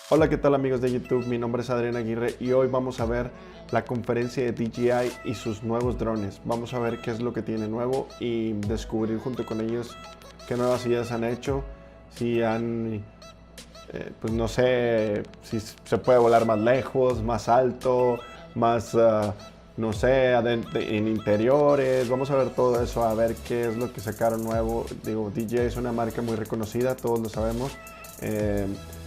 Hola, ¿qué tal amigos de YouTube? Mi nombre es Adrián Aguirre y hoy vamos a ver la conferencia de DJI y sus nuevos drones. Vamos a ver qué es lo que tiene nuevo y descubrir junto con ellos qué nuevas ideas han hecho, si han, pues no sé, si se puede volar más lejos, más alto, más, no sé, en interiores. Vamos a ver todo eso, a ver qué es lo que sacaron nuevo. Digo, DJI es una marca muy reconocida, todos lo sabemos.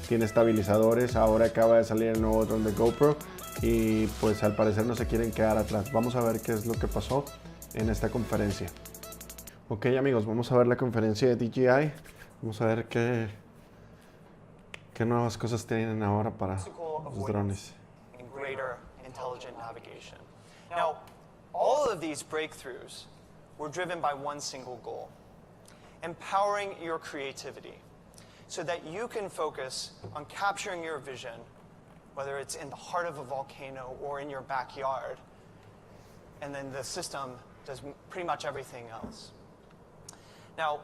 Tiene estabilizadores, ahora acaba de salir el nuevo drone de GoPro y pues al parecer no se quieren quedar atrás. Vamos a ver qué es lo que pasó en esta conferencia. Ok amigos, vamos a ver la conferencia de DJI. Vamos a ver qué nuevas cosas tienen ahora para los drones. Now, all of these breakthroughs were driven by one single goal: empowering your creativity, so that you can focus on capturing your vision, whether it's in the heart of a volcano or in your backyard, and then the system does pretty much everything else. Now,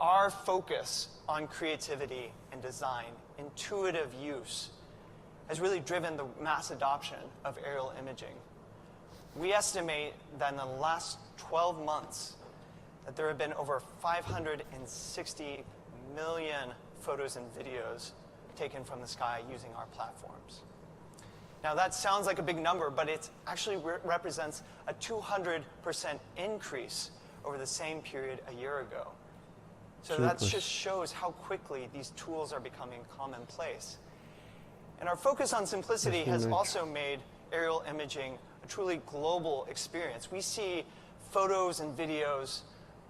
our focus on creativity and design, intuitive use, has really driven the mass adoption of aerial imaging. We estimate that in the last 12 months that there have been over 560 million photos and videos taken from the sky using our platforms. Now that sounds like a big number, but it actually represents a 200% increase over the same period a year ago. So that just shows how quickly these tools are becoming commonplace. And our focus on simplicity has also made aerial imaging a truly global experience. We see photos and videos,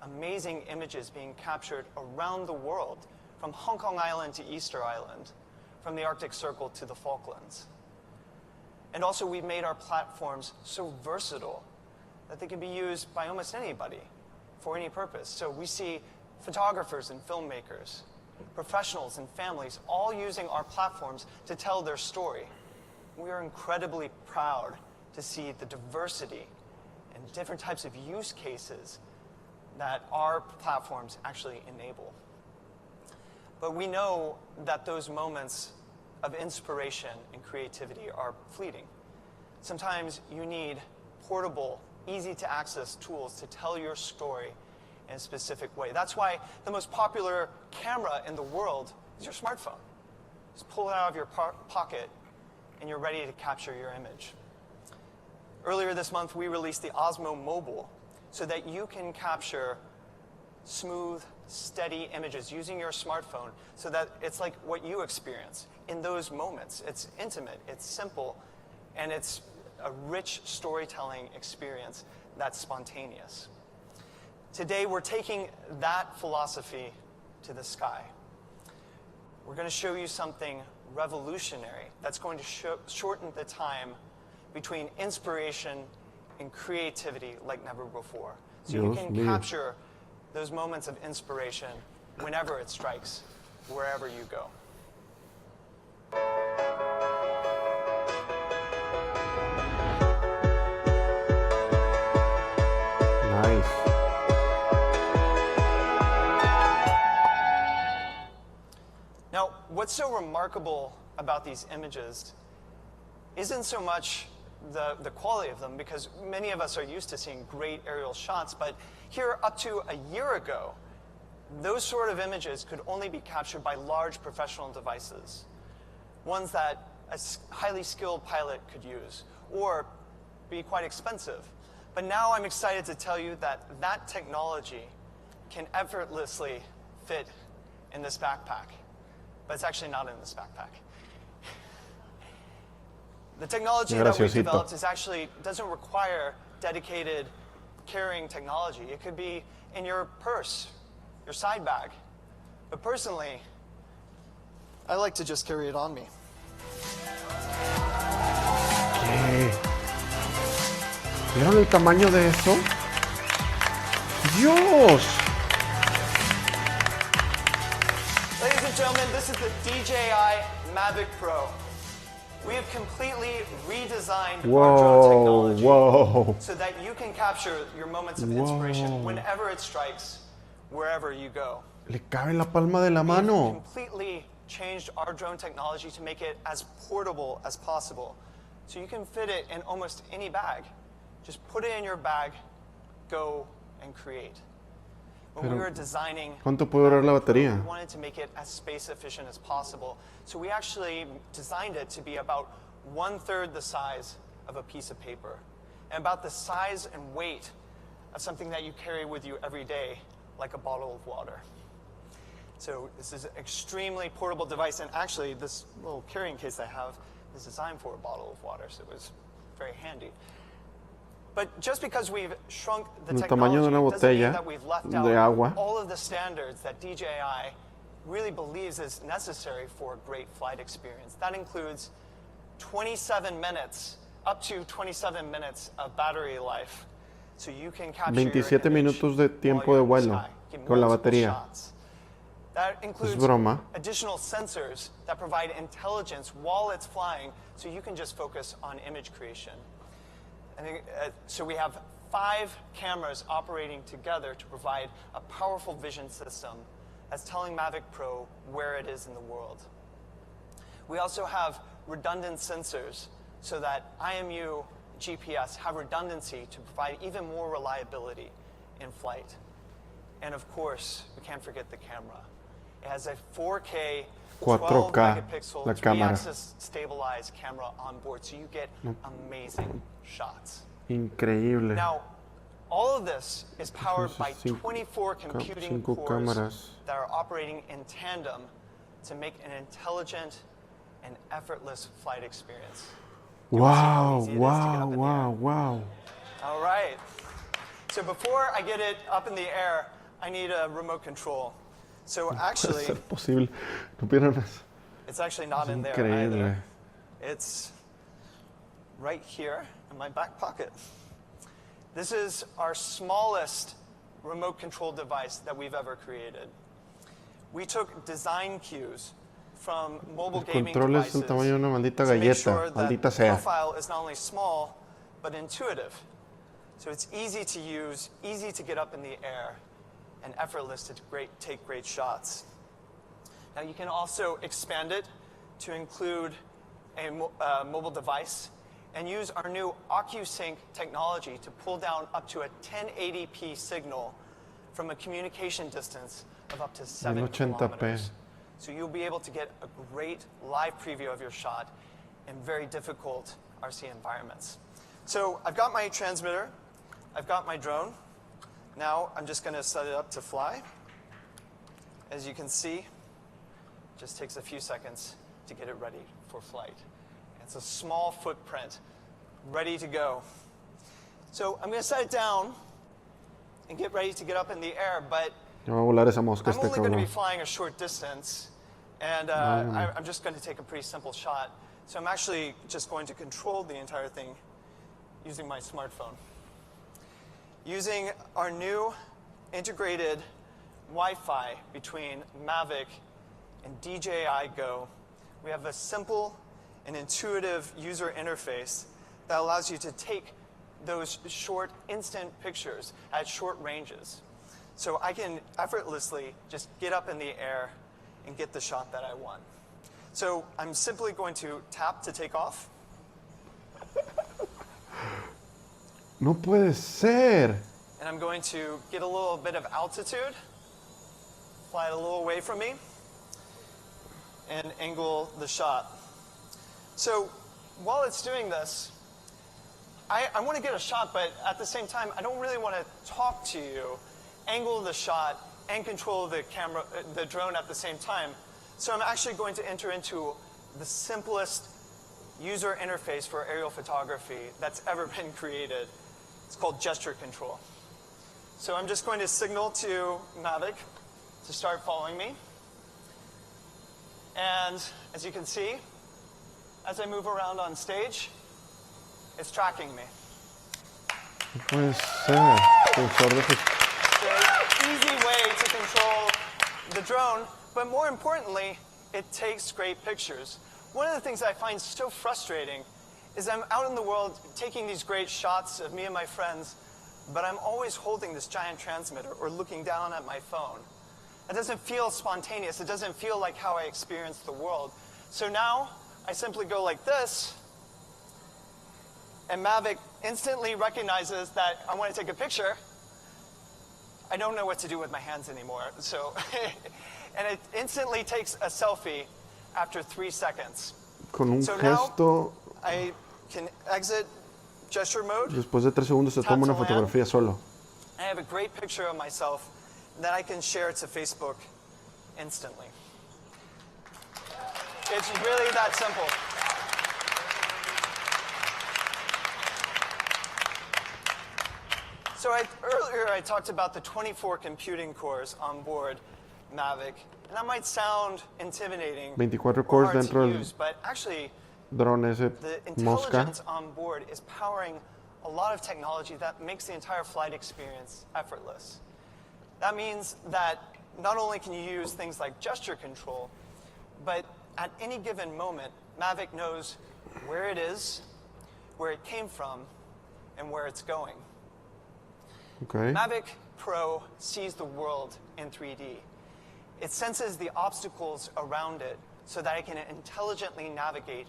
amazing images being captured around the world, from Hong Kong Island to Easter Island, from the Arctic Circle to the Falklands. And also we've made our platforms so versatile that they can be used by almost anybody for any purpose. So we see photographers and filmmakers, professionals and families all using our platforms to tell their story. We are incredibly proud to see the diversity and different types of use cases that our platforms actually enable. But we know that those moments of inspiration and creativity are fleeting. Sometimes you need portable, easy-to-access tools to tell your story in a specific way. That's why the most popular camera in the world is your smartphone. Just pull it out of your pocket and you're ready to capture your image. Earlier this month, we released the Osmo Mobile so that you can capture smooth, steady images using your smartphone so that it's like what you experience in those moments. It's intimate, it's simple, and it's a rich storytelling experience that's spontaneous. Today, we're taking that philosophy to the sky. We're going to show you something revolutionary that's going to shorten the time between inspiration and creativity like never before. So you can capture those moments of inspiration whenever it strikes, wherever you go. Nice. Now, what's so remarkable about these images isn't so much the quality of them, because many of us are used to seeing great aerial shots, but here up to a year ago, those sort of images could only be captured by large professional devices, ones that a highly skilled pilot could use, or be quite expensive. But now I'm excited to tell you that that technology can effortlessly fit in this backpack, but it's actually not in this backpack. The technology that we've developed doesn't require dedicated carrying technology. It could be in your purse, your side bag. But personally, I like to just carry it on me. ¿Qué? ¿Vieron el tamaño de eso? ¡Dios! Ladies and gentlemen, this is the DJI Mavic Pro. We have completely redesigned our drone technology so that you can capture your moments of inspiration whenever it strikes, wherever you go. Le cabe en la palma de la mano. Completely changed our drone technology to make it as portable as possible. So you can fit it in almost any bag. Just put it in your bag, go and create. When we were designing, ¿Cuánto puede durar la batería? we wanted to make it as space efficient as possible. So we actually designed it to be about 1/3 the size of a piece of paper, and about the size and weight of something that you carry with you every day, like a bottle of water. So this is an extremely portable device, and actually this little carrying case I have is designed for a bottle of water, so it was very handy. But just because we've shrunk the El tamaño de technology una doesn't mean botella that we've left de out agua. all of the standards that DJI really believes is necessary for a great flight experience. That includes 27 minutes, up to 27 minutes of battery life, so you can capture 27 minutos de tiempo de vuelo con la batería. That includes broma. additional sensors that provide intelligence while it's flying, so you can just focus on image creation. So we have 5 cameras operating together to provide a powerful vision system that's telling Mavic Pro where it is in the world. We also have redundant sensors so that IMU GPS have redundancy to provide even more reliability in flight. And of course, we can't forget the camera. It has a 4K 12 4K megapixel la cámara. 3-axis stabilized camera on board, so you get amazing shots. Increíble. Now, all of this is powered by Entonces, 24 computing cinco cores cámaras. that are operating in tandem to make an intelligent and effortless flight experience. Wow, easy it is to get wow, up in the wow, air. wow. All right. So before I get it up in the air, I need a remote control. So Puede actually, ser posible. No pierdan eso. it's actually not in there Increíble. either. It's right here in my back pocket. This is our smallest remote control device that we've ever created. We took design cues from mobile El gaming control es devices el tamaño de una maldita to make galleta. sure that Maldita the sea. profile is not only small, but intuitive. So it's easy to use, easy to get up in the air, and effortless to take great shots. Now you can also expand it to include a mobile device and use our new OcuSync technology to pull down up to a 1080p signal from a communication distance of up to 7 1080p. kilometers. So you'll be able to get a great live preview of your shot in very difficult RC environments. So I've got my transmitter, I've got my drone. Now I'm just going to set it up to fly. As you can see, it just takes a few seconds to get it ready for flight. It's a small footprint, ready to go. So I'm going to set it down and get ready to get up in the air, but Ya va a volar esa mosca I'm este only going to be cabrón. flying a short distance, and I'm just going to take a pretty simple shot. So I'm actually just going to control the entire thing using my smartphone. Using our new integrated Wi-Fi between Mavic and DJI Go, we have a simple and intuitive user interface that allows you to take those short, instant pictures at short ranges. So I can effortlessly just get up in the air and get the shot that I want. So I'm simply going to tap to take off. No puede ser. And I'm going to get a little bit of altitude, fly it a little away from me, and angle the shot. So while it's doing this, I want to get a shot, but at the same time, I don't really want to talk to you, angle the shot, and control the camera, the drone at the same time. So I'm actually going to enter into the simplest user interface for aerial photography that's ever been created. It's called gesture control. So I'm just going to signal to Mavic to start following me. And as you can see, as I move around on stage, it's tracking me. No puede ser. Sensor de It's an easy way to control the drone, but more importantly, it takes great pictures. One of the things I find so frustrating is I'm out in the world taking these great shots of me and my friends, but I'm always holding this giant transmitter or looking down at my phone. It doesn't feel spontaneous. It doesn't feel like how I experience the world. So now I simply go like this, and Mavic instantly recognizes that I want to take a picture. I don't know what to do with my hands anymore. So, and it instantly takes a selfie after 3 seconds. Con un So gesto, now I can exit gesture mode. después de 3 segundos se toma una fotografía solo. I have a great picture of myself that I can share to Facebook instantly. It's really that simple. So earlier I talked about the 24 computing cores on board Mavic, and that might sound intimidating 24 or cores hard dentro to del use, but actually dron ese the mosca. intelligence on board is powering a lot of technology that makes the entire flight experience effortless. That means that not only can you use things like gesture control, but at any given moment, Mavic knows where it is, where it came from, and where it's going. Okay. Mavic Pro sees the world in 3D. It senses the obstacles around it so that it can intelligently navigate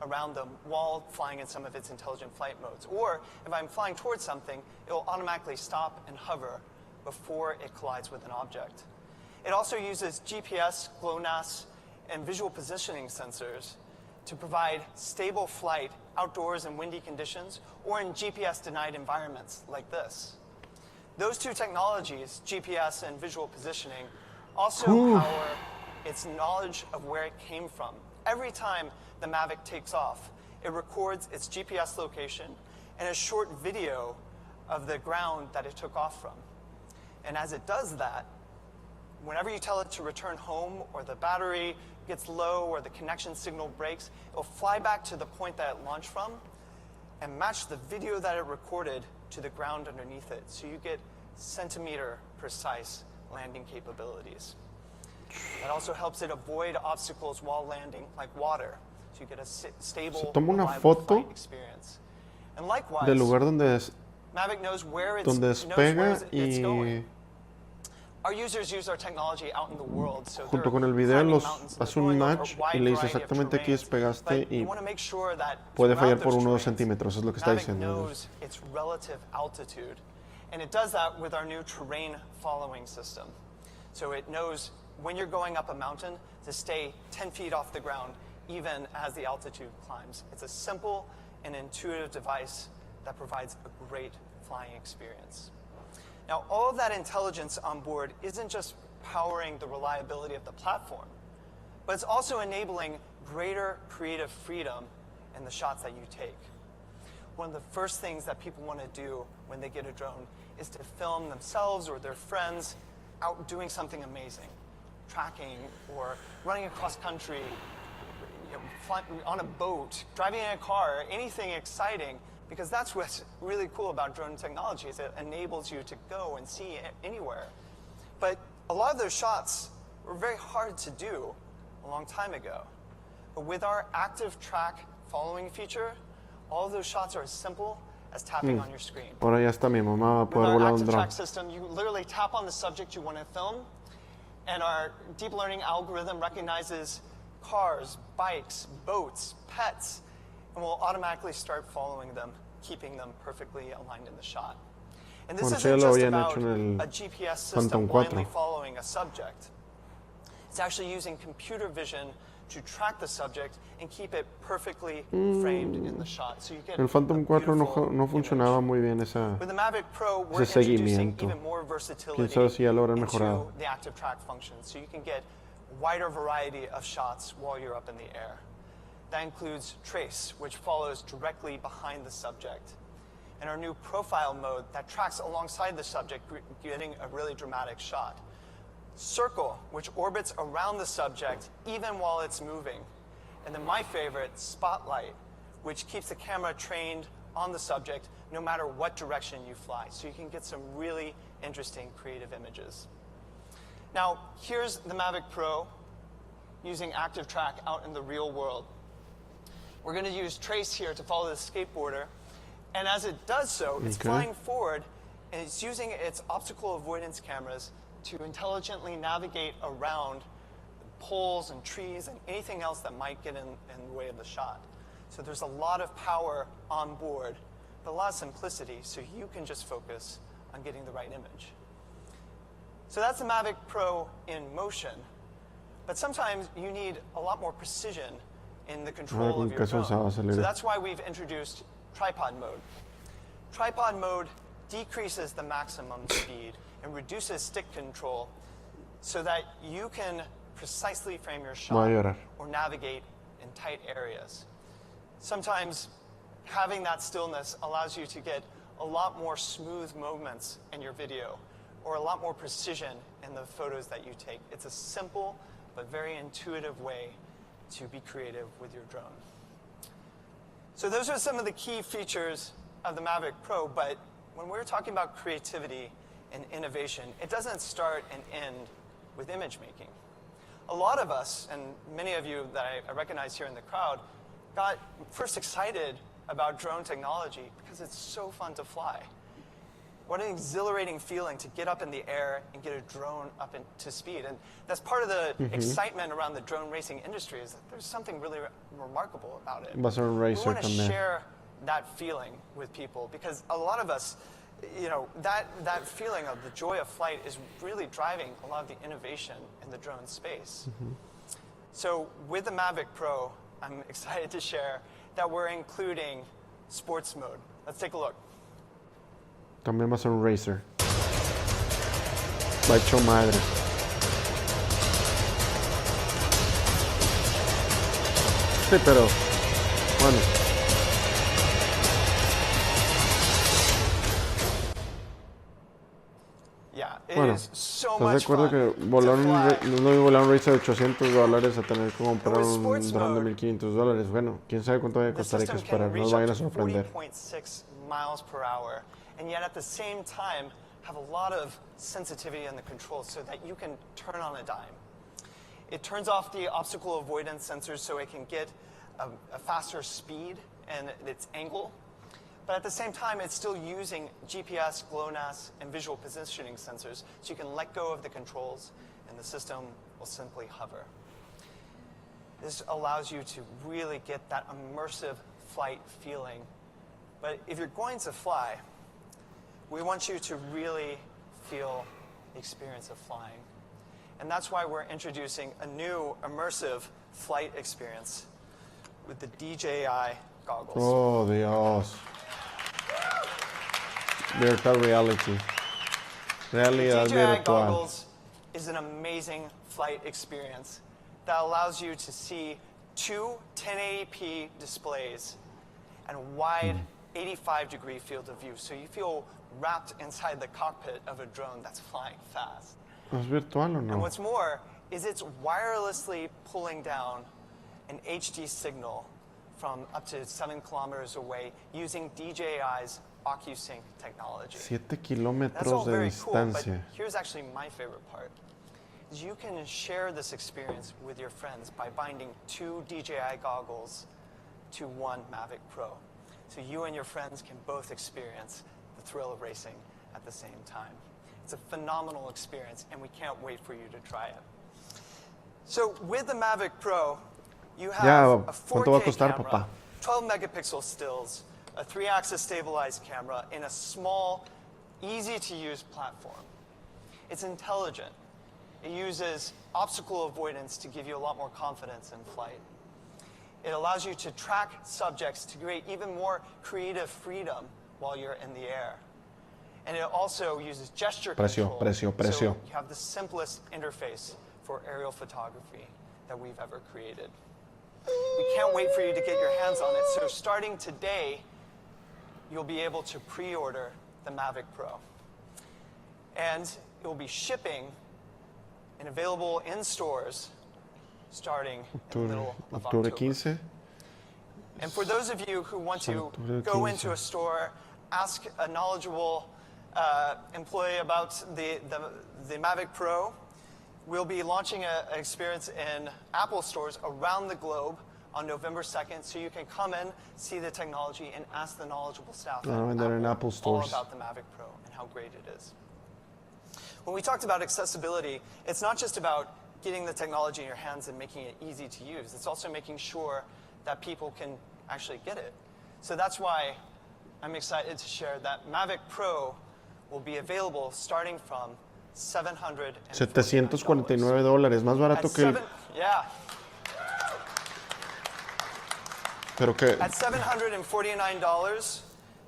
around them while flying in some of its intelligent flight modes. Or if I'm flying towards something, it will automatically stop and hover before it collides with an object. It also uses GPS, GLONASS, and visual positioning sensors to provide stable flight outdoors in windy conditions or in GPS-denied environments like this. Those two technologies, GPS and visual positioning, also power its knowledge of where it came from. Every time the Mavic takes off, it records its GPS location and a short video of the ground that it took off from. And as it does that, whenever you tell it to return home or the battery gets low or the connection signal breaks, it'll fly back to the point that it launched from and match the video that it recorded to the ground underneath it. So you get centimeter precise landing capabilities. That also helps it avoid obstacles while landing, like water. So you get a stable, toma una reliable foto flight experience. And likewise, del lugar Mavic knows where donde it's despega going. y Our users use our technology out in the world, so junto con el video los hace un match y le dice exactamente aquí despegaste y puede fallar por 1 o 2 centímetros, es lo que está diciendo. Knows its relative altitude, and it does that with our new terrain following system. So it knows when you're going up a mountain to stay 10 feet off the ground, even as the altitude climbs. It's a simple and intuitive device that provides a great flying experience. Now, all of that intelligence on board isn't just powering the reliability of the platform, but it's also enabling greater creative freedom in the shots that you take. One of the first things that people want to do when they get a drone is to film themselves or their friends out doing something amazing, tracking or running across country, on a boat, driving in a car, anything exciting. Because that's what's really cool about drone technology, is it enables you to go and see anywhere. But a lot of those shots were very hard to do a long time ago. But with our active track following feature, all of those shots are as simple as tapping on your screen. Ahora ya está mi mamá va a With poder our volar un active dron. track system, you literally tap on the subject you want to film, and our deep learning algorithm recognizes cars, bikes, boats, pets, and we'll automatically start following them, keeping them perfectly aligned in the shot. And this Bueno, isn't sí lo just habían about hecho en a el GPS Phantom system 4. blindly following a subject. It's actually using computer vision to track the subject and keep it perfectly framed in the shot. So you get El Phantom 4 no image. funcionaba muy bien esa. With the Mavic Pro, we're ese introducing seguimiento. even more versatility Quién sabe si ya lo habrán mejorado. into the active track function. So you can get a wider variety of shots while you're up in the air. That includes trace, which follows directly behind the subject, and our new profile mode that tracks alongside the subject, getting a really dramatic shot. Circle, which orbits around the subject even while it's moving. And then my favorite, spotlight, which keeps the camera trained on the subject no matter what direction you fly. So you can get some really interesting creative images. Now, here's the Mavic Pro using active track out in the real world. We're going to use trace here to follow the skateboarder. And as it does so, it's flying forward, and it's using its obstacle avoidance cameras to intelligently navigate around poles and trees and anything else that might get in the way of the shot. So there's a lot of power on board, but a lot of simplicity, so you can just focus on getting the right image. So that's the Mavic Pro in motion, but sometimes you need a lot more precision in the control of your drone. So that's why we've introduced tripod mode. Tripod mode decreases the maximum speed and reduces stick control so that you can precisely frame your shot or navigate in tight areas. Sometimes having that stillness allows you to get a lot more smooth movements in your video or a lot more precision in the photos that you take. It's a simple but very intuitive way to be creative with your drone. So those are some of the key features of the Mavic Pro, but when we're talking about creativity and innovation, it doesn't start and end with image making. A lot of us, and many of you that I recognize here in the crowd, got first excited about drone technology because it's so fun to fly. What an exhilarating feeling to get up in the air and get a drone up into speed. And that's part of the excitement around the drone racing industry, is that there's something really remarkable about it. We want to share that feeling with people because a lot of us, you know, that feeling of the joy of flight is really driving a lot of the innovation in the drone space. So with the Mavic Pro, I'm excited to share that we're including sports mode. Let's take a look. También va a ser un racer. Va hecho madre. Sí, pero bueno. Bueno, ¿estás de acuerdo que volar un racer de $800 a tener que comprar un drone de $1,500? Bueno, quién sabe cuánto vaya a costar, hay que esperar, no nos vayan a sorprender. Miles per hour, and yet at the same time have a lot of sensitivity in the controls so that you can turn on a dime. It turns off the obstacle avoidance sensors so it can get a faster speed and its angle. But at the same time, it's still using GPS, GLONASS, and visual positioning sensors, so you can let go of the controls, and the system will simply hover. This allows you to really get that immersive flight feeling. But if you're going to fly, we want you to really feel the experience of flying. And that's why we're introducing a new immersive flight experience with the DJI goggles. Oh, Dios. Virtual reality. Realidad DJI virtual. goggles is an amazing flight experience that allows you to see two 1080p displays and a wide 85-degree field of view. So you feel wrapped inside the cockpit of a drone that's flying fast. ¿Es virtual o no? And what's more is it's wirelessly pulling down an HD signal from up to 7 kilometers away using DJI's OcuSync technology. 7 kilómetros That's all de very distancia. cool, but here's actually my favorite part. Is you can share this experience with your friends by binding 2 DJI goggles to one Mavic Pro. So you and your friends can both experience the thrill of racing at the same time. It's a phenomenal experience, and we can't wait for you to try it. So with the Mavic Pro, you have a 4K camera, 12 megapixel stills, a 3-axis stabilized camera in a small, easy-to-use platform. It's intelligent. It uses obstacle avoidance to give you a lot more confidence in flight. It allows you to track subjects to create even more creative freedom while you're in the air. And it also uses gesture control. So you have the simplest interface for aerial photography that we've ever created. We can't wait for you to get your hands on it. So starting today, you'll be able to pre-order the Mavic Pro. And it will be shipping and available in stores starting in the middle of October. 15. And for those of you who want to go into a store, ask a knowledgeable employee about the Mavic Pro, we'll be launching an experience in Apple stores around the globe on November 2nd, so you can come in, see the technology, and ask the knowledgeable staff at Apple all about the Mavic Pro and how great it is. when we talked about accessibility, it's not just about getting the technology in your hands and making it easy to use. It's also making sure that people can actually get it. So that's why I'm excited to share that Mavic Pro will be available starting from $749, más barato que el... Yeah. Pero que... At $749,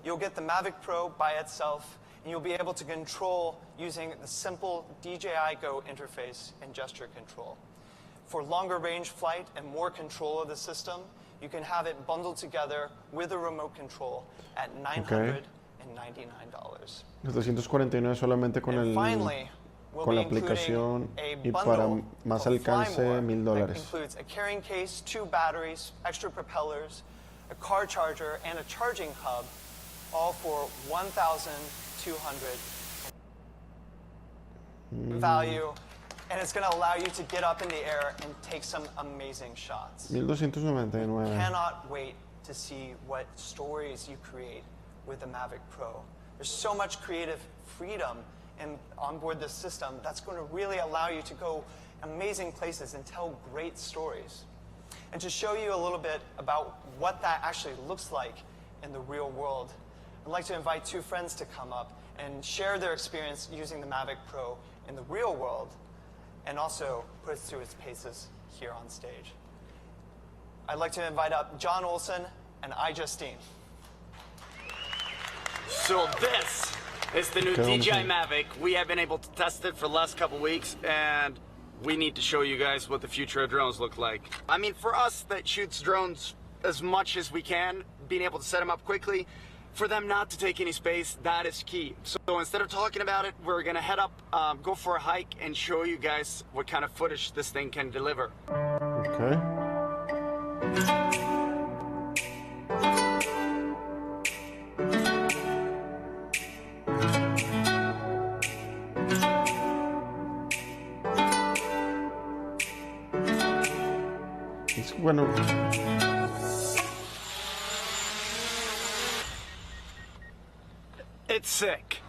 you'll get the Mavic Pro by itself, and you'll be able to control using the simple DJI Go interface and gesture control. For longer range flight and more control of the system, you can have it bundled together with a remote control at $999. 749 solamente con el... con la aplicación y para más alcance $1,000. Includes a carrying case, 2 batteries, extra propellers, a car charger, and a charging hub, all for $1,200 value, and it's going to allow you to get up in the air and take some amazing shots. $1,299. Cannot wait to see what stories you create with the Mavic Pro. There's so much creative freedom and on board this system that's going to really allow you to go amazing places and tell great stories. And to show you a little bit about what that actually looks like in the real world, I'd like to invite 2 friends to come up and share their experience using the Mavic Pro in the real world and also put it through its paces here on stage. I'd like to invite up John Olson and Justine. So this is the new DJI Mavic. We have been able to test it for the last couple weeks, and we need to show you guys what the future of drones look like. I mean, for us that shoots drones as much as we can, being able to set them up quickly, for them not to take any space, that is key. So instead of talking about it, we're gonna head up, go for a hike, and show you guys what kind of footage this thing can deliver. Okay. Bueno, it's sick.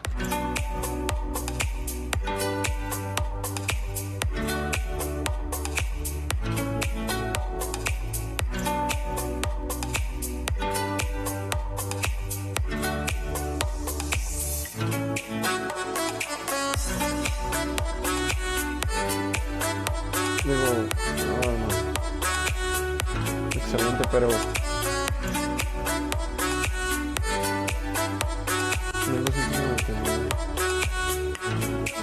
digo, excelente, pero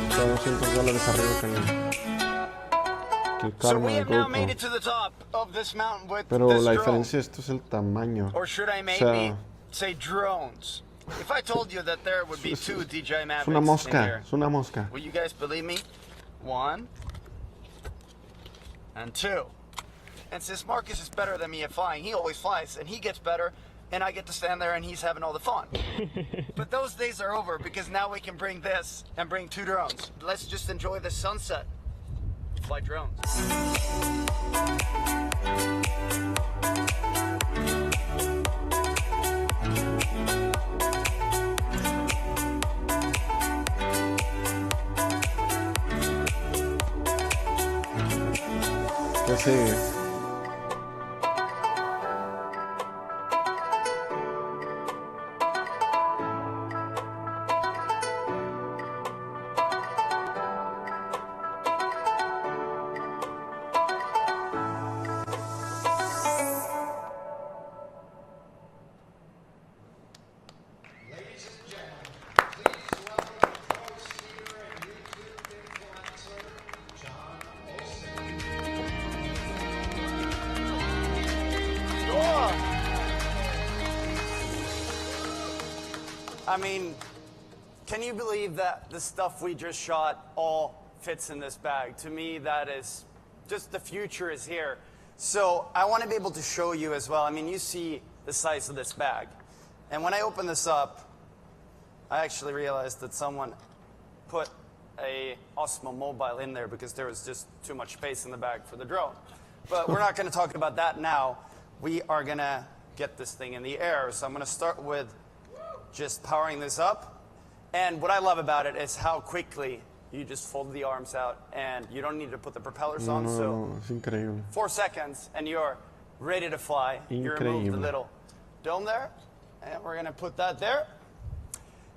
está $200 arriba que el Karma de GoPro. Pero la diferencia esto es el tamaño. Or should I maybe say drones? If I told you that there would be 2 DJI Mavics es una mosca, in here, es una mosca. will you guys believe me? 1 and 2. And since Marcus is better than me at flying, he always flies, and he gets better, and I get to stand there and he's having all the fun. But those days are over, because now we can bring this and bring 2 drones. Let's just enjoy the sunset. Fly drones. ¿Qué sigue? I mean, can you believe that the stuff we just shot all fits in this bag? To me, that is just the future is here. So I want to be able to show you as well. I mean, you see the size of this bag. And when I open this up, I actually realized that someone put a Osmo Mobile in there because there was just too much space in the bag for the drone. But we're not going to talk about that now. We are going to get this thing in the air. So I'm going to start with just powering this up. And what I love about it is how quickly You just fold the arms out, and you don't need to put the propellers on. So No, es increíble. 4 seconds, and you're ready to fly. You remove the Increíble. little dome there, and we're gonna put that there.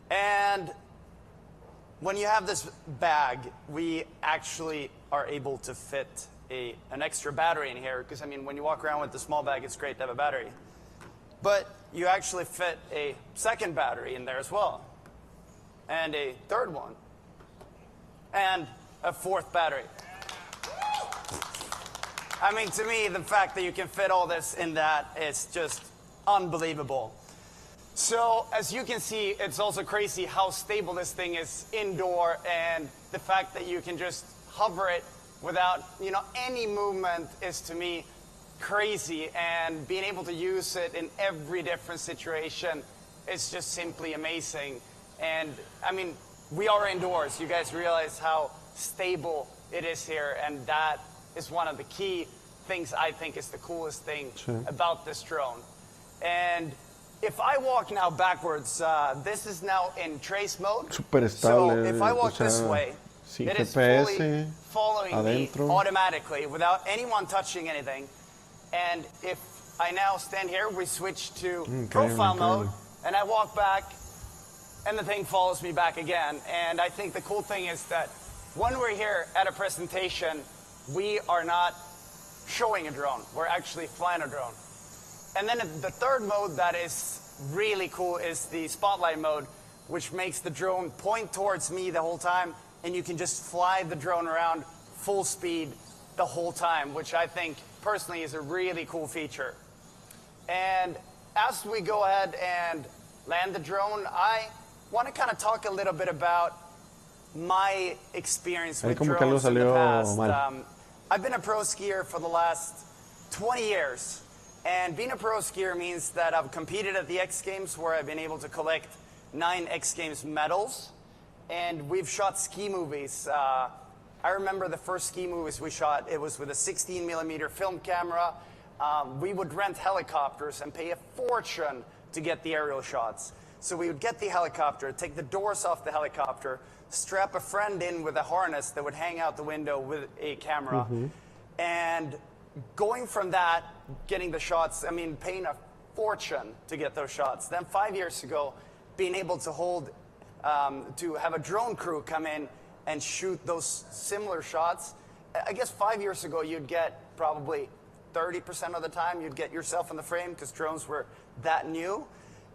And when you have this bag, we actually are able to fit an extra battery in here, because I mean, when you walk around with the small bag, it's great to have a battery. But you actually fit a second battery in there as well, and a third one, and a fourth battery. I mean, to me, the fact that you can fit all this in that is just unbelievable. So, as you can see, it's also crazy how stable this thing is indoor, and the fact that you can just hover it without, any movement is, to me, crazy. And being able to use it in every different situation is just simply amazing. And, I mean, we are indoors. You guys realize how stable it is here, and that is one of the key things I think is the coolest thing about this drone. And if I walk now backwards, this is now in trace mode. Súper So estable. if I walk this way, sin it is GPS, fully following adentro. me automatically without anyone touching anything. And if I now stand here, we switch to profile mode, and I walk back, and the thing follows me back again. And I think the cool thing is that when we're here at a presentation, we are not showing a drone. We're actually flying a drone. And then the third mode that is really cool is the spotlight mode, which makes the drone point towards me the whole time, and you can just fly the drone around full speed the whole time, which I think personally is a really cool feature. And as we go ahead and land the drone, I want to kind of talk a little bit about my experience with como que algo drones in the salió past. mal. I've been a pro skier for the last 20 years. And being a pro skier means that I've competed at the X Games, where I've been able to collect 9 X Games medals. And we've shot ski movies. I remember the first ski movies we shot, it was with a 16mm film camera. We would rent helicopters and pay a fortune to get the aerial shots. So we would get the helicopter, take the doors off the helicopter, strap a friend in with a harness that would hang out the window with a camera. And going from that, getting the shots, I mean, paying a fortune to get those shots. Then 5 years ago, being able to to have a drone crew come in and shoot those similar shots. I guess 5 years ago, you'd get probably 30% of the time, you'd get yourself in the frame, because drones were that new.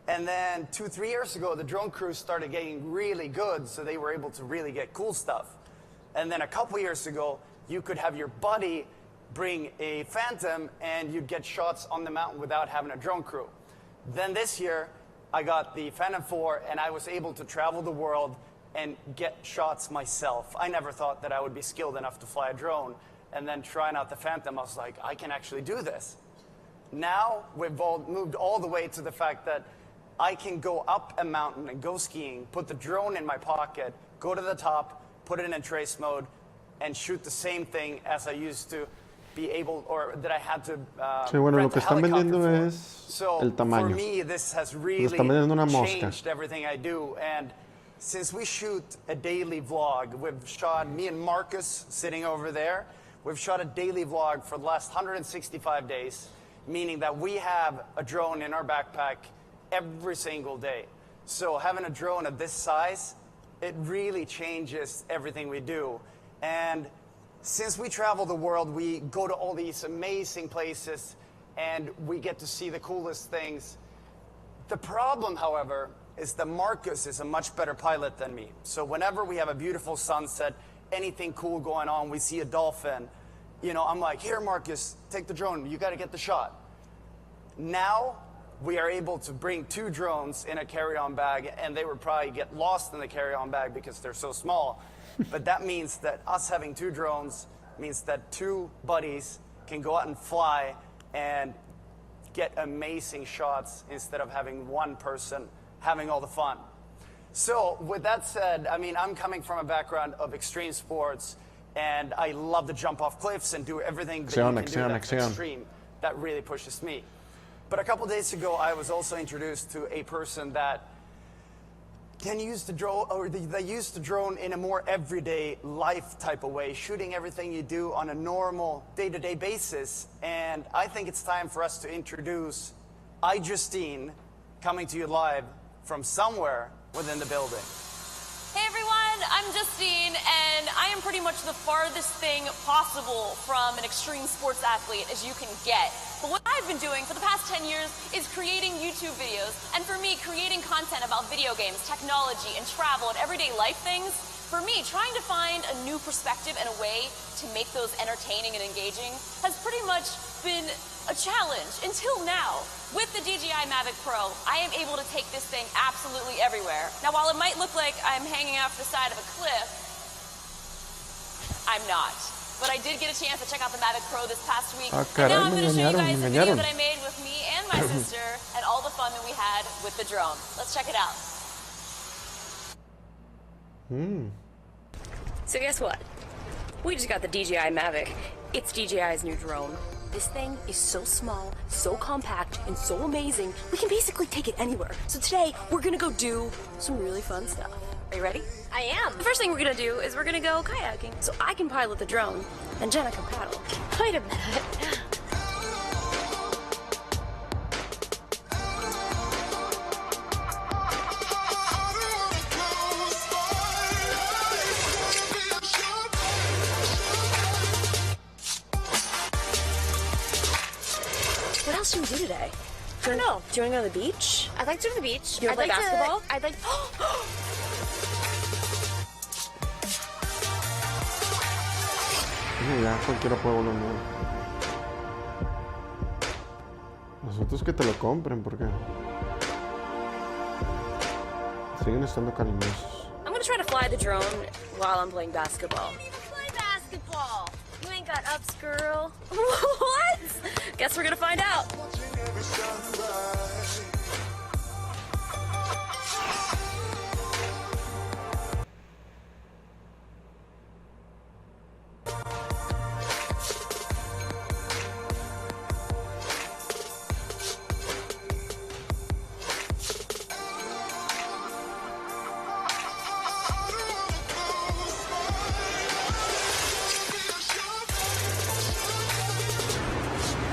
And then 2-3 years ago, the drone crews started getting really good, so they were able to really get cool stuff. And then a couple years ago, you could have your buddy bring a Phantom, and you'd get shots on the mountain without having a drone crew. Then this year, I got the Phantom 4, and I was able to travel the world and get shots myself. I never thought that I would be skilled enough to fly a drone. And then trying out the Phantom, I was like, I can actually do this. Now, we've moved all the way to the fact that I can go up a mountain and go skiing, put the drone in my pocket, go to the top, put it in trace mode, and shoot the same thing as I used to be able, or that I had to Sí, bueno, lo rent que a están vendiendo helicopter for. es So el for tamaño. me, this has Nos really están vendiendo una mosca. changed everything I do. And since we shoot a daily vlog, we've shot, me and Marcus sitting over there, we've shot a daily vlog for the last 165 days, meaning that we have a drone in our backpack every single day. So having a drone of this size, it really changes everything we do. And since we travel the world, we go to all these amazing places, and we get to see the coolest things. The problem, however, is that Marcus is a much better pilot than me. So whenever we have a beautiful sunset, anything cool going on, we see a dolphin, I'm like, here, Marcus, take the drone. You got to get the shot. Now, we are able to bring 2 drones in a carry-on bag, and they would probably get lost in the carry-on bag because they're so small. But that means that us having 2 drones means that 2 buddies can go out and fly and get amazing shots instead of having one person having all the fun. So with that said, I mean, I'm coming from a background of extreme sports, and I love to jump off cliffs and do everything that you can do that's extreme. That really pushes me. But a couple days ago, I was also introduced to a person that can use the drone, or they use the drone in a more everyday life type of way, shooting everything you do on a normal day-to-day basis. And I think it's time for us to introduce Justine, coming to you live from somewhere within the building. Hey everyone, I'm Justine, and I am pretty much the farthest thing possible from an extreme sports athlete as you can get. But what I've been doing for the past 10 years is creating YouTube videos, and for me, creating content about video games, technology, and travel, and everyday life things. For me, trying to find a new perspective and a way to make those entertaining and engaging has pretty much been a challenge until now. With the DJI Mavic Pro, I am able to take this thing absolutely everywhere. Now, while it might look like I'm hanging off the side of a cliff, I'm not. But I did get a chance to check out the Mavic Pro this past week. Ah, And now caray, I'm me going to show you engañaron, guys me the video engañaron. that I made with me and my sister and all the fun that we had with the drone. Let's check it out. So guess what? We just got the DJI Mavic. It's DJI's new drone. This thing is so small, so compact, and so amazing, we can basically take it anywhere. So today, we're gonna go do some really fun stuff. Are you ready? I am. The first thing we're gonna do is we're gonna go kayaking. So I can pilot the drone, and Jenna can paddle. Wait a minute. What else should we do today? I don't know. Do you want to go to the beach? I'd like to go to the beach. You wanna play basketball? I'd like. Ya cualquiera puede volar nuevo. Nosotros que te lo compren, porque siguen estando cariñosos. I'm gonna try to fly the drone while I'm playing basketball. You even play basketball. You ain't got ups, girl. What? Guess we're gonna find out.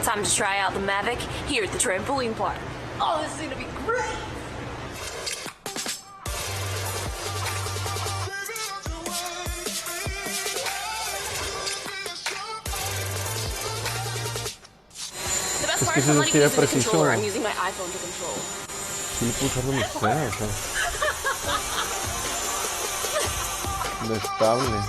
Time to try out the Mavic here at the trampoline park. Oh, this is gonna be great! The best part is I'm not even using the controller, I'm using my iPhone to control. Sí, lo puedo usar donde sea, o sea. De estable.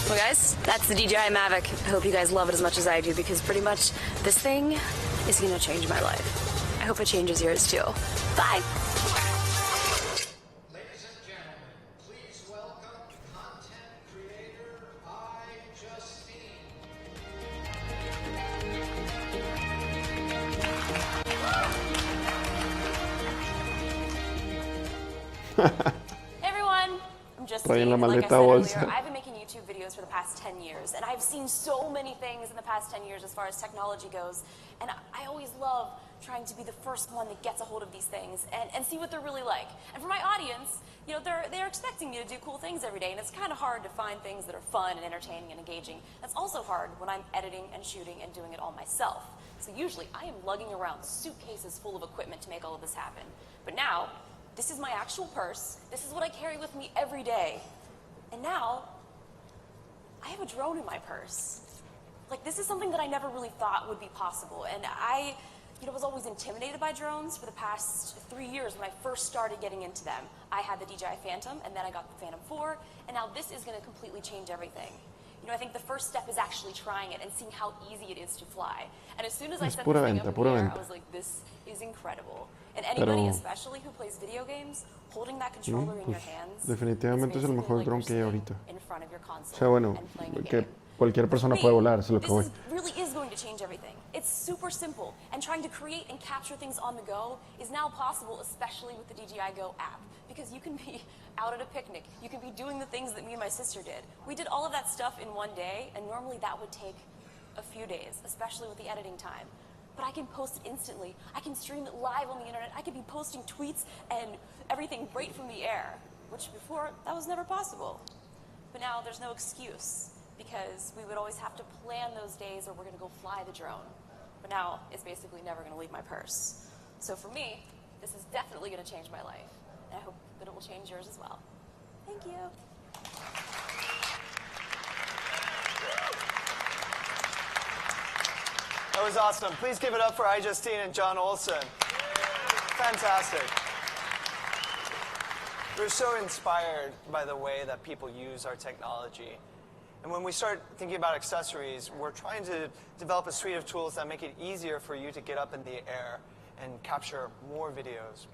Well guys, that's the DJI Mavic. I hope you guys love it as much as I do, because pretty much this thing is gonna change my life. I hope it changes yours too. Bye! Ladies and gentlemen, please welcome content creator Justine. Hey everyone, I'm Justine. Traen la and like I maleta said bolsa. earlier, I've been making YouTube videos for the past 10 years, and I've seen so many things in the past 10 years as far as technology goes, and I always love trying to be the first one that gets a hold of these things and see what they're really like. And for my audience, you know, they're expecting me to do cool things every day, and it's kind of hard to find things that are fun and entertaining and engaging. That's also hard when I'm editing and shooting and doing it all myself. So usually I am lugging around suitcases full of equipment to make all of this happen. But now, this is my actual purse. This is what I carry with me every day. And now, I have a drone in my purse. Like, this is something that I never really thought would be possible. And I, was always intimidated by drones for the past 3 years when I first started getting into them. I had the DJI Phantom, and then I got the Phantom 4, and now this is going to completely change everything. I think the first step is actually trying it and seeing how easy it is to fly. And as soon as I set this thing up in the air, I was like, this is incredible. And anybody, especially who plays video games, holding that controller in your hands, definitivamente es el mejor dron que hay ahorita. in front of your console O sea, bueno, and playing a que game. cualquier persona puede volar, eso es lo que voy. This really is going to to change everything. It's super simple, and trying to create and capture things on the go is now possible, especially with the DJI Go app, because you can be out at a picnic, you can be doing the things that me and my sister did. We did all of that stuff in one day, and normally that would take a few days, especially with the editing time. But I can post it instantly. I can stream it live on the internet. I could be posting tweets and everything right from the air, which before, that was never possible. But now there's no excuse, because we would always have to plan those days where we're gonna go fly the drone. But now, it's basically never gonna leave my purse. So for me, this is definitely gonna change my life. And I hope that it will change yours as well. Thank you. That was awesome. Please give it up for iJustine and John Olson. Fantastic. We're so inspired by the way that people use our technology. And when we start thinking about accessories, we're trying to develop a suite of tools that make it easier for you to get up in the air and capture more videos,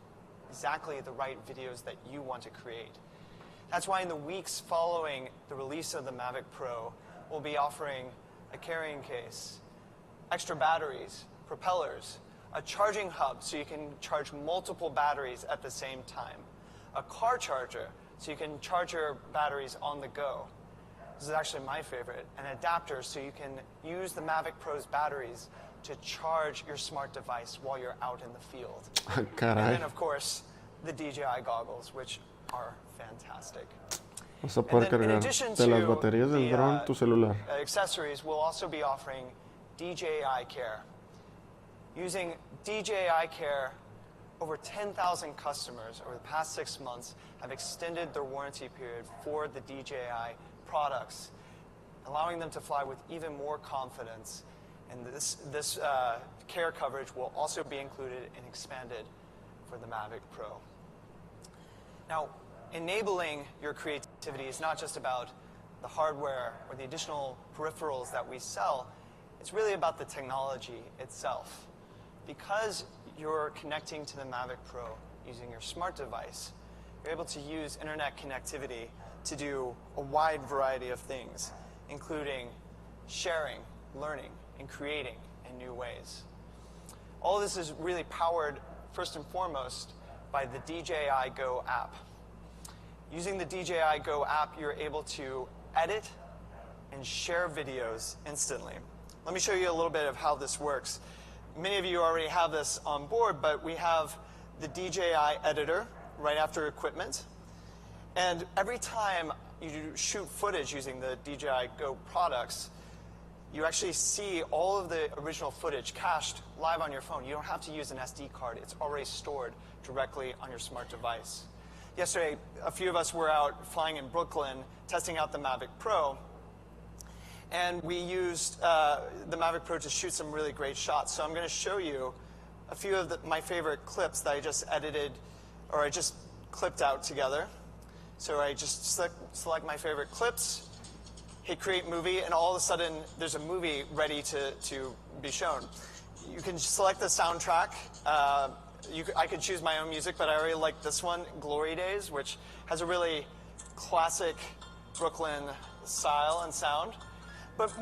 exactly the right videos that you want to create. That's why in the weeks following the release of the Mavic Pro, we'll be offering a carrying case, extra batteries, propellers, a charging hub so you can charge multiple batteries at the same time, a car charger so you can charge your batteries on the go. This is actually my favorite, an adapter so you can use the Mavic Pro's batteries to charge your smart device while you're out in the field. And then, of course, the DJI goggles, which are fantastic. Vas a poder cargar de las baterías del dron tu celular. Accessories, we'll also be offering DJI Care. Using DJI Care, over 10,000 customers over the past 6 months have extended their warranty period for the DJI products, allowing them to fly with even more confidence. And this care coverage will also be included and expanded for the Mavic Pro. Now, enabling your creativity is not just about the hardware or the additional peripherals that we sell. It's really about the technology itself. Because you're connecting to the Mavic Pro using your smart device, you're able to use internet connectivity to do a wide variety of things, including sharing, learning, and creating in new ways. All of this is really powered, first and foremost, by the DJI Go app. Using the DJI Go app, you're able to edit and share videos instantly. Let me show you a little bit of how this works. Many of you already have this on board, but we have the DJI editor right after equipment. And every time you shoot footage using the DJI Go products, you actually see all of the original footage cached live on your phone. You don't have to use an SD card. It's already stored directly on your smart device. Yesterday, a few of us were out flying in Brooklyn, testing out the Mavic Pro. And we used the Mavic Pro to shoot some really great shots. So I'm going to show you a few of my favorite clips that I just edited, or I just clipped out together. So I just select my favorite clips, hit create movie, and all of a sudden there's a movie ready to be shown. You can select the soundtrack. I could choose my own music, but I already like this one, Glory Days, which has a really classic Brooklyn style and sound. But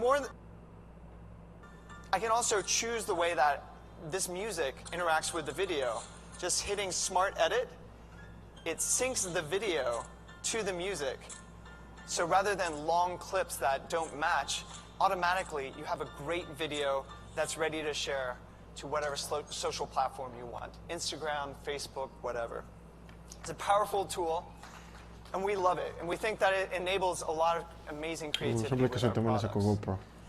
I can also choose the way that this music interacts with the video. Just hitting Smart Edit, it syncs the video to the music. So rather than long clips that don't match, automatically you have a great video that's ready to share to whatever social platform you want. Instagram, Facebook, whatever. It's a powerful tool, and we love it. And we think that it enables a lot of amazing creativity with our products.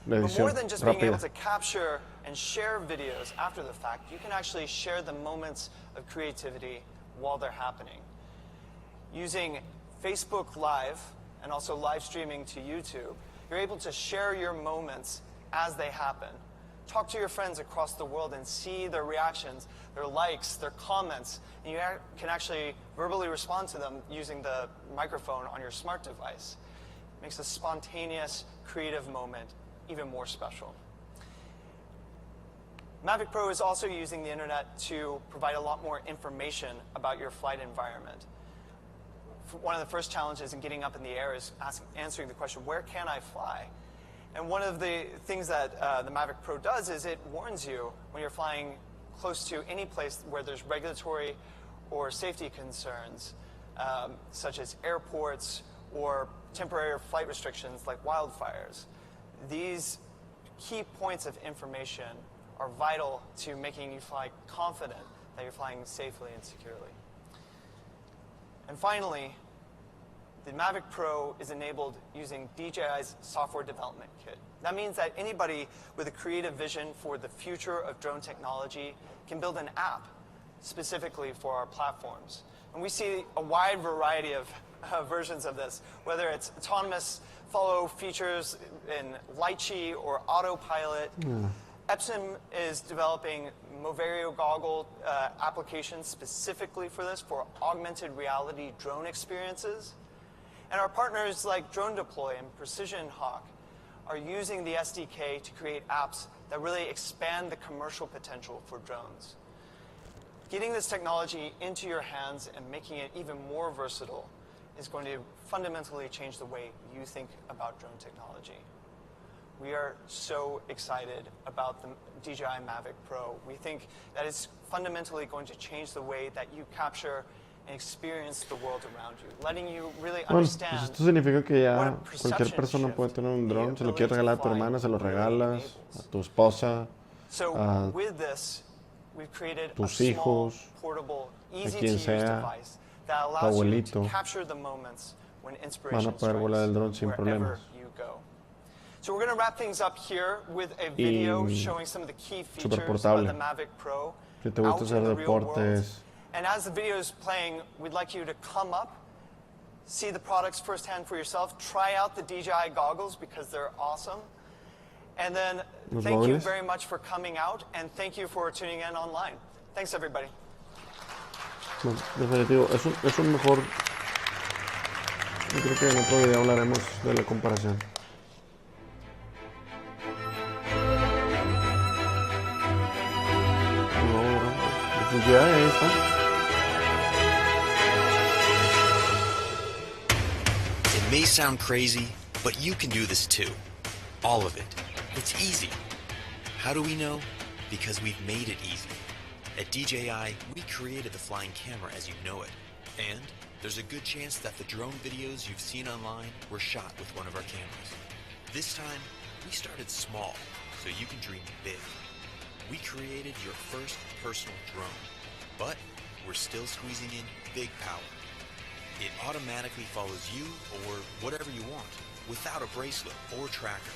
But more than just being able to capture and share videos after the fact, you can actually share the moments of creativity while they're happening. Using Facebook Live and also live streaming to YouTube, you're able to share your moments as they happen. Talk to your friends across the world and see their reactions, their likes, their comments, and you can actually verbally respond to them using the microphone on your smart device. It makes a spontaneous, creative moment even more special. Mavic Pro is also using the internet to provide a lot more information about your flight environment. One of the first challenges in getting up in the air is answering the question, where can I fly? And one of the things that the Mavic Pro does is it warns you when you're flying close to any place where there's regulatory or safety concerns, such as airports or temporary flight restrictions like wildfires. These key points of information are vital to making you fly confident that you're flying safely and securely. And finally, the Mavic Pro is enabled using DJI's software development kit. That means that anybody with a creative vision for the future of drone technology can build an app specifically for our platforms. And we see a wide variety of versions of this, whether it's autonomous follow features in Lychee or autopilot. Epson is developing Moverio goggle applications specifically for this, for augmented reality drone experiences. And our partners like Drone Deploy and Precision Hawk are using the SDK to create apps that really expand the commercial potential for drones. Getting this technology into your hands and making it even more versatile is going to fundamentally change the way you think about drone technology. We are so excited about the DJI Mavic Pro. We think that it's fundamentally going to change the way that you capture and experience the world around you, letting you really Bueno, understand. pues esto significa que what ya a cualquier perception persona shift puede tener un the dron. Se lo ability quieres to regalar a tu fly hermana, se lo really regalas. enables. A tu esposa, So a with this, we've created a tus small, hijos, portable, a easy to quien use sea, device that tu allows you to abuelito. capture the moments when Van inspiration a poder volar el dron sin strikes wherever problemas. you go. So we're going to wrap things up here with a video Y showing some of the key súper features of portable. the Mavic Pro Si te gusta out hacer in the real world. deportes, And as the video is playing, we'd like you to come up, see the products firsthand for yourself, try out the DJI goggles because they're awesome. And then Los thank you móviles. very much for coming out, and thank you for tuning in online. Thanks, everybody. no, definitivo, es un mejor. Yo creo que en otro video hablaremos de la comparación. No, pues ya ahí está. It may sound crazy, but you can do this too. All of it. It's easy. How do we know? Because we've made it easy. At DJI, we created the flying camera as you know it. And there's a good chance that the drone videos you've seen online were shot with one of our cameras. This time, we started small, so you can dream big. We created your first personal drone, but we're still squeezing in big power. It automatically follows you or whatever you want, without a bracelet or tracker,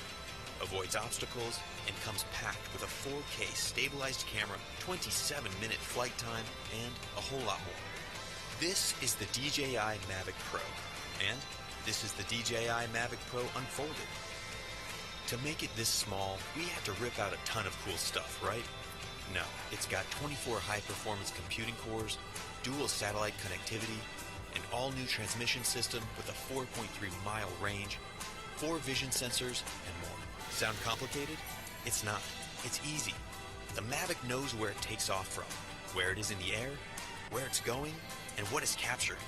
avoids obstacles, and comes packed with a 4K stabilized camera, 27-minute flight time, and a whole lot more. This is the DJI Mavic Pro, and this is the DJI Mavic Pro Unfolded. To make it this small, we had to rip out a ton of cool stuff, right? No, it's got 24 high-performance computing cores, dual satellite connectivity, an all-new transmission system with a 4.3-mile range, 4 vision sensors, and more. Sound complicated? It's not. It's easy. The Mavic knows where it takes off from, where it is in the air, where it's going, and what is captured.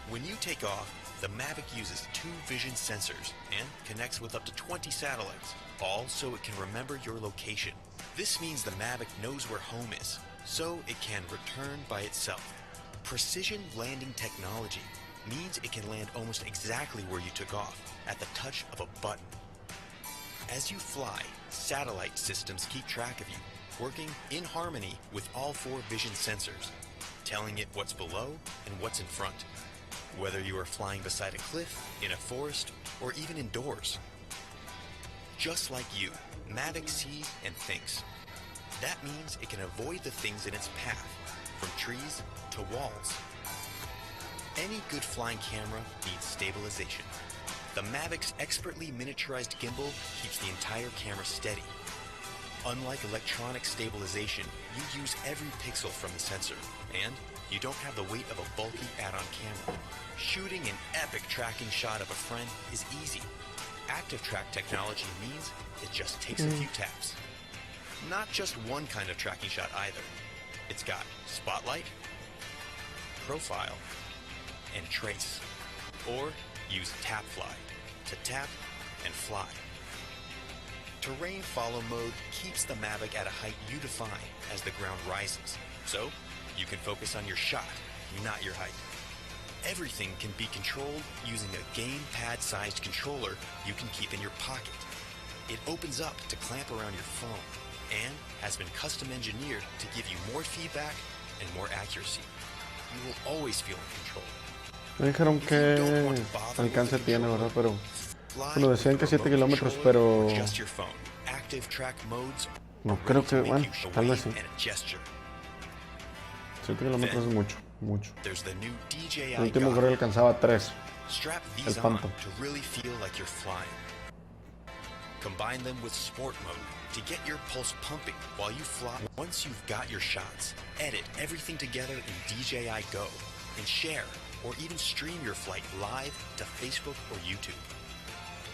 When you take off, the Mavic uses 2 vision sensors and connects with up to 20 satellites, all so it can remember your location. This means the Mavic knows where home is, so it can return by itself. Precision landing technology means it can land almost exactly where you took off, at the touch of a button. As you fly, satellite systems keep track of you, working in harmony with all 4 vision sensors, telling it what's below and what's in front, whether you are flying beside a cliff, in a forest, or even indoors. Just like you, Mavic sees and thinks. That means it can avoid the things in its path, from trees to walls. Any good flying camera needs stabilization. The Mavic's expertly miniaturized gimbal keeps the entire camera steady. Unlike electronic stabilization, you use every pixel from the sensor, and you don't have the weight of a bulky add-on camera. Shooting an epic tracking shot of a friend is easy. Active track technology means it just takes a few taps. Not just one kind of tracking shot either. It's got spotlight, profile, and trace. Or use tap fly to tap and fly. Terrain follow mode keeps the Mavic at a height you define as the ground rises, so you can focus on your shot, not your height. Everything can be controlled using a gamepad-sized controller you can keep in your pocket. It opens up to clamp around your phone and has been custom engineered to give you more feedback and more accuracy. You will always feel in control. Me dijeron que alcance tiene, ¿verdad? Pero bueno, decían que 7 kilómetros, pero no creo que, bueno, tal vez sí. 7 kilómetros es mucho, mucho. El último creo que alcanzaba 3. El Phantom. Combine them with sport mode to get your pulse pumping while you fly. Once you've got your shots, edit everything together in DJI Go and share or even stream your flight live to Facebook or YouTube.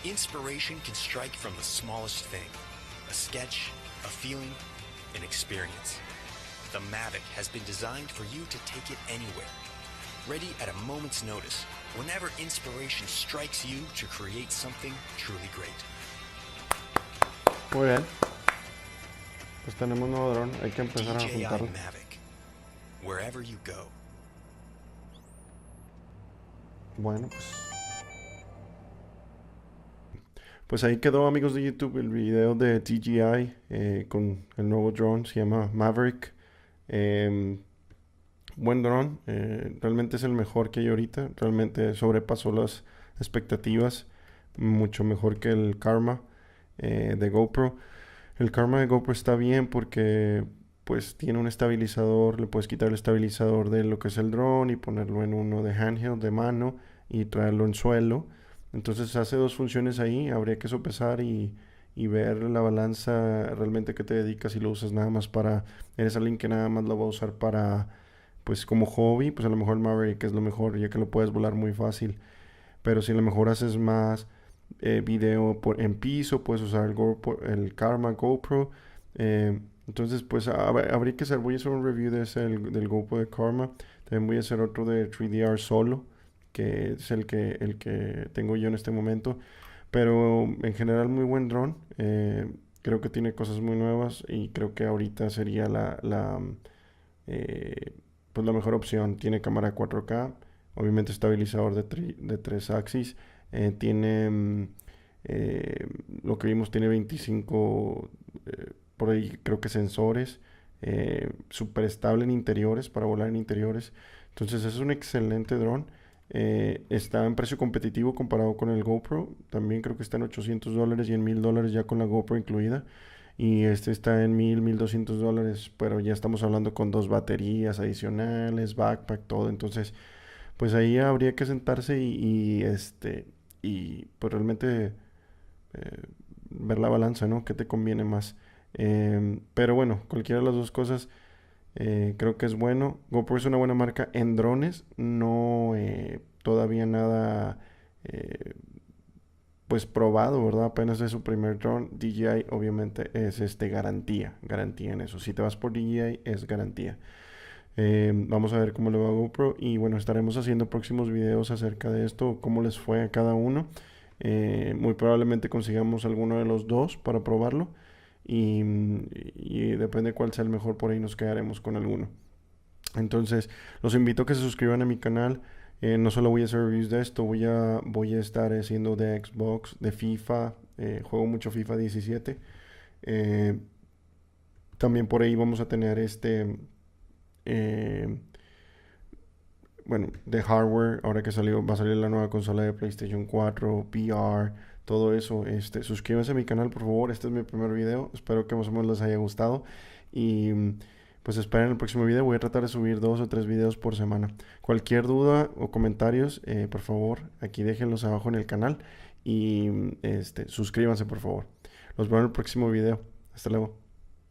Inspiration can strike from the smallest thing, a sketch, a feeling, an experience. The Mavic has been designed for you to take it anywhere, ready at a moment's notice, whenever inspiration strikes you to create something truly great. Muy bien. Pues tenemos un nuevo dron, hay que empezar a juntarlo. Mavic, wherever you go. Bueno, pues ahí quedó, amigos de YouTube, el video de DJI con el nuevo drone, se llama Mavic. Buen drone, realmente es el mejor que hay ahorita, realmente sobrepasó las expectativas, mucho mejor que el Karma de GoPro. El Karma de GoPro está bien porque pues tiene un estabilizador, le puedes quitar el estabilizador de lo que es el drone y ponerlo en uno de handheld, de mano, y traerlo en suelo. Entonces hace dos funciones ahí, habría que sopesar y ver la balanza realmente que te dedicas. Si lo usas nada más para, eres alguien que nada más lo va a usar para, pues como hobby, pues a lo mejor el Mavic es lo mejor, ya que lo puedes volar muy fácil. Pero si a lo mejor haces más video en piso, puedes usar el Karma GoPro. Entonces pues habría que hacer, voy a hacer un review de ese, del GoPro de Karma. También voy a hacer otro de 3DR solo, que es el que tengo yo en este momento. Pero en general muy buen dron. Creo que tiene cosas muy nuevas y creo que ahorita sería pues la mejor opción. Tiene cámara 4K, obviamente estabilizador de 3 axis. Tiene lo que vimos, tiene 25 por ahí creo que sensores, súper estable en interiores, para volar en interiores. Entonces es un excelente dron. Está en precio competitivo comparado con el GoPro. También creo que está en $800 y en $1000 ya con la GoPro incluida. Y este está en $1200, pero ya estamos hablando con 2 baterías adicionales, backpack, todo. Entonces pues ahí habría que sentarse y pues realmente ver la balanza, ¿no? ¿Qué te conviene más? Pero bueno, cualquiera de las dos cosas creo que es bueno. GoPro es una buena marca en drones, no todavía nada pues probado, ¿verdad? Apenas es su primer drone. DJI obviamente es garantía en eso. Si te vas por DJI es garantía. Vamos a ver cómo le va a GoPro y bueno, estaremos haciendo próximos videos acerca de esto, cómo les fue a cada uno. Muy probablemente consigamos alguno de los dos para probarlo y depende cuál sea el mejor, por ahí nos quedaremos con alguno. Entonces los invito a que se suscriban a mi canal. No solo voy a hacer reviews de esto, voy a estar haciendo de Xbox, de FIFA, juego mucho FIFA 17. También por ahí vamos a tener bueno, de hardware, ahora que va a salir la nueva consola de PlayStation 4, VR, todo eso. Suscríbanse a mi canal, por favor. Este es mi primer video, espero que más o menos les haya gustado y pues esperen el próximo video. Voy a tratar de subir 2 o 3 videos por semana. Cualquier duda o comentarios, por favor, aquí déjenlos abajo en el canal y suscríbanse, por favor. Los veo en el próximo video. Hasta luego.